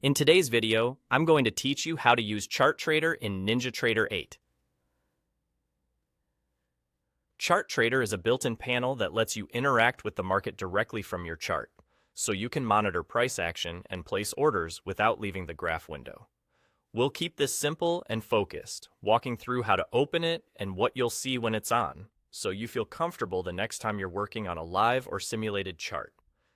In today's video, I'm going to teach you how to use NinjaTrader in NinjaTrader 8. NinjaTrader is a built-in panel that lets you interact with the market directly from your chart, so you can monitor price action and place orders without leaving the graph window. We'll keep this simple and focused, walking through how to open it and what you'll see when it's on, so you feel comfortable the next time you're working on a live or simulated chart.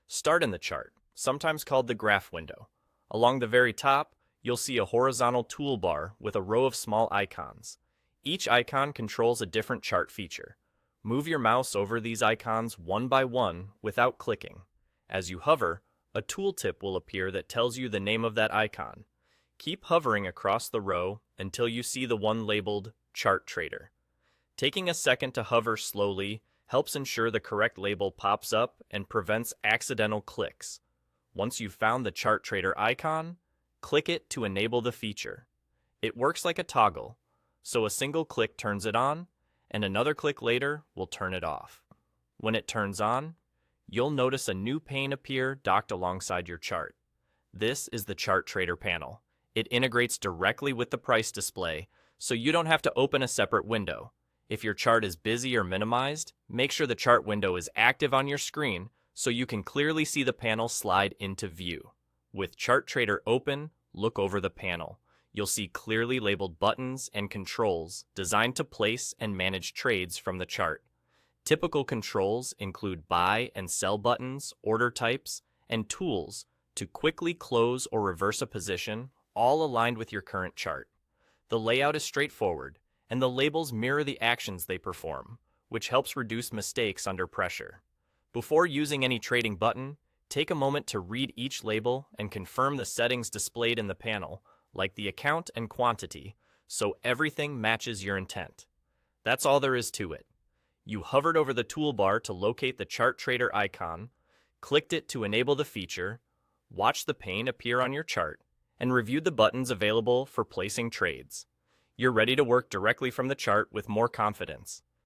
Start in the chart, sometimes called the graph window. Along the very top, you'll see a horizontal toolbar with a row of small icons. Each icon controls a different chart feature. Move your mouse over these icons one by one without clicking. As you hover, a tooltip will appear that tells you the name of that icon. Keep hovering across the row until you see the one labeled NinjaTrader. Taking a second to hover slowly helps ensure the correct label pops up and prevents accidental clicks. Once you've found the NinjaTrader icon, click it to enable the feature. It works like a toggle, so a single click turns it on, and another click later will turn it off. When it turns on, you'll notice a new pane appear docked alongside your chart. This is the NinjaTrader panel. It integrates directly with the price display, so you don't have to open a separate window. If your chart is busy or minimized, make sure the chart window is active on your screen so you can clearly see the panel slide into view. With NinjaTrader open, look over the panel. You'll see clearly labeled buttons and controls designed to place and manage trades from the chart. Typical controls include buy and sell buttons, order types, and tools to quickly close or reverse a position, all aligned with your current chart. The layout is straightforward, and the labels mirror the actions they perform, which helps reduce mistakes under pressure. Before using any trading button, take a moment to read each label and confirm the settings displayed in the panel, like the account and quantity, so everything matches your intent. That's all there is to it. You hovered over the toolbar to locate the NinjaTrader icon, clicked it to enable the feature, watched the pane appear on your chart, and reviewed the buttons available for placing trades. You're ready to work directly from the chart with more confidence.